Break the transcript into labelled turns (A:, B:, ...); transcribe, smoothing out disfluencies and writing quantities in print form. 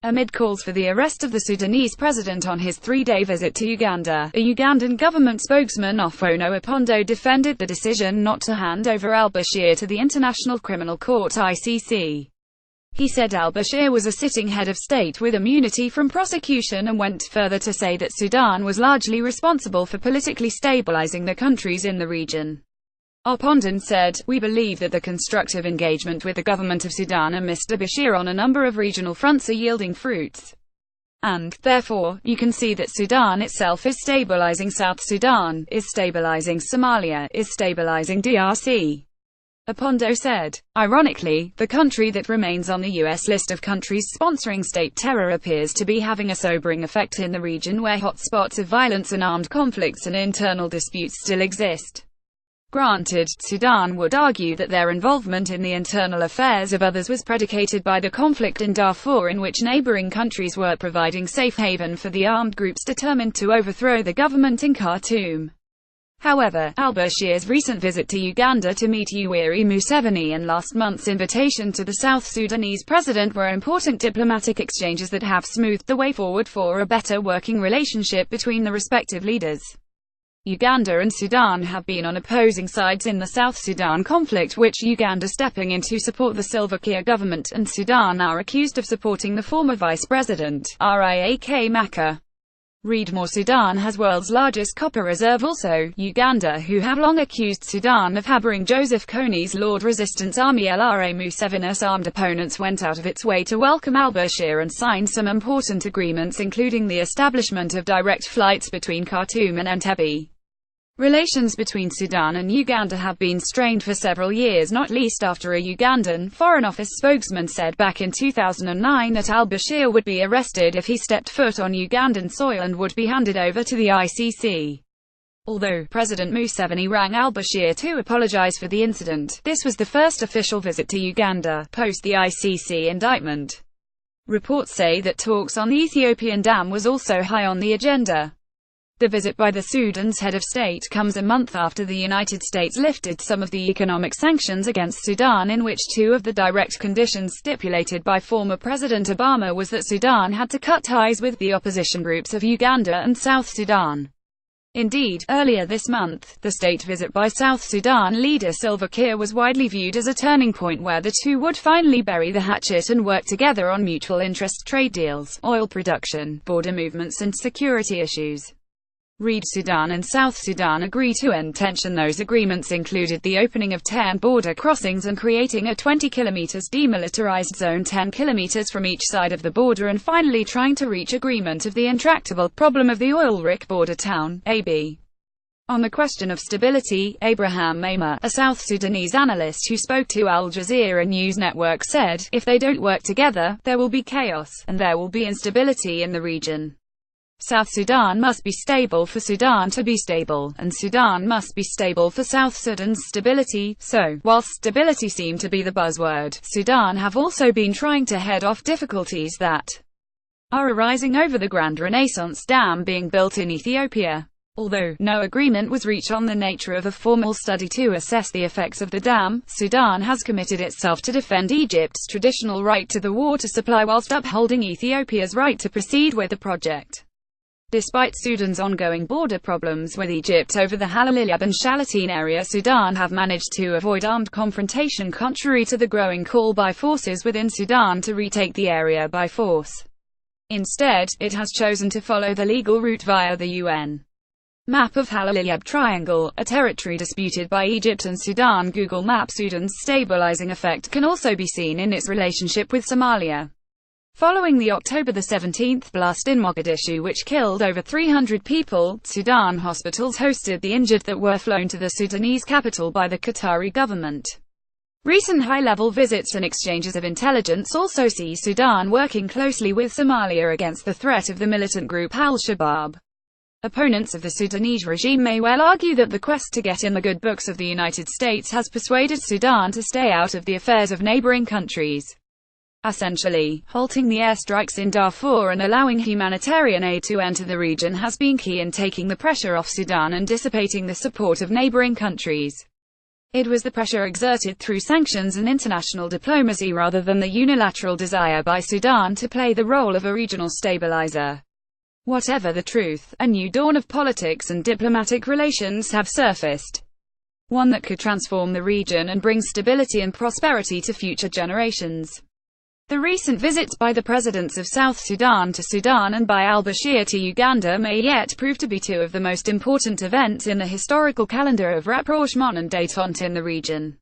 A: amid calls for the arrest of the Sudanese president on his three-day visit to Uganda. A Ugandan government spokesman Ofono Opondo defended the decision not to hand over al-Bashir to the International Criminal Court (ICC). He said al-Bashir was a sitting head of state with immunity from prosecution, and went further to say that Sudan was largely responsible for politically stabilizing the countries in the region. Opondo said, "We believe that the constructive engagement with the government of Sudan and Mr. Bashir on a number of regional fronts are yielding fruits. And, therefore, you can see that Sudan itself is stabilizing South Sudan, is stabilizing Somalia, is stabilizing DRC." Opondo said. Ironically, the country that remains on the U.S. list of countries sponsoring state terror appears to be having a sobering effect in the region where hotspots of violence and armed conflicts and internal disputes still exist. Granted, Sudan would argue that their involvement in the internal affairs of others was predicated by the conflict in Darfur, in which neighboring countries were providing safe haven for the armed groups determined to overthrow the government in Khartoum. However, al-Bashir's recent visit to Uganda to meet Yoweri Museveni and last month's invitation to the South Sudanese president were important diplomatic exchanges that have smoothed the way forward for a better working relationship between the respective leaders. Uganda and Sudan have been on opposing sides in the South Sudan conflict, which Uganda stepping in to support the Salva Kiir government, and Sudan are accused of supporting the former vice president, Riek Machar. Read more. Sudan has world's largest copper reserve. Also, Uganda, who have long accused Sudan of harboring Joseph Kony's Lord Resistance Army LRA Museveni's armed opponents, went out of its way to welcome al-Bashir and signed some important agreements, including the establishment of direct flights between Khartoum and Entebbe. Relations between Sudan and Uganda have been strained for several years, not least after a Ugandan Foreign Office spokesman said back in 2009 that al-Bashir would be arrested if he stepped foot on Ugandan soil and would be handed over to the ICC. Although President Museveni rang al-Bashir to apologize for the incident, this was the first official visit to Uganda post the ICC indictment. Reports say that talks on the Ethiopian dam was also high on the agenda. The visit by the Sudan's head of state comes a month after the United States lifted some of the economic sanctions against Sudan, in which two of the direct conditions stipulated by former President Obama was that Sudan had to cut ties with the opposition groups of Uganda and South Sudan. Indeed, earlier this month, the state visit by South Sudan leader Salva Kiir was widely viewed as a turning point where the two would finally bury the hatchet and work together on mutual interest trade deals, oil production, border movements and security issues. Read Sudan and South Sudan agree to end tension. Those agreements included the opening of 10 border crossings and creating a 20 km demilitarized zone 10 km from each side of the border, and finally trying to reach agreement of the intractable problem of the oil-rich border town, AB. On the question of stability, Abraham Maima, a South Sudanese analyst who spoke to Al Jazeera News Network, said, "If they don't work together, there will be chaos, and there will be instability in the region. South Sudan must be stable for Sudan to be stable, and Sudan must be stable for South Sudan's stability." So, whilst stability seemed to be the buzzword, Sudan have also been trying to head off difficulties that are arising over the Grand Renaissance Dam being built in Ethiopia. Although no agreement was reached on the nature of a formal study to assess the effects of the dam, Sudan has committed itself to defend Egypt's traditional right to the water supply whilst upholding Ethiopia's right to proceed with the project. Despite Sudan's ongoing border problems with Egypt over the Halaliab and Shalatin area, Sudan have managed to avoid armed confrontation, contrary to the growing call by forces within Sudan to retake the area by force. Instead, it has chosen to follow the legal route via the UN. Map of Halaliab Triangle, a territory disputed by Egypt and Sudan. Google Map. Sudan's stabilizing effect can also be seen in its relationship with Somalia. Following the October 17 blast in Mogadishu, which killed over 300 people, Sudan hospitals hosted the injured that were flown to the Sudanese capital by the Qatari government. Recent high-level visits and exchanges of intelligence also see Sudan working closely with Somalia against the threat of the militant group al-Shabaab. Opponents of the Sudanese regime may well argue that the quest to get in the good books of the United States has persuaded Sudan to stay out of the affairs of neighboring countries. Essentially, halting the airstrikes in Darfur and allowing humanitarian aid to enter the region has been key in taking the pressure off Sudan and dissipating the support of neighboring countries. It was the pressure exerted through sanctions and international diplomacy rather than the unilateral desire by Sudan to play the role of a regional stabilizer. Whatever the truth, a new dawn of politics and diplomatic relations have surfaced. One that could transform the region and bring stability and prosperity to future generations. The recent visits by the presidents of South Sudan to Sudan and by al-Bashir to Uganda may yet prove to be two of the most important events in the historical calendar of rapprochement and détente in the region.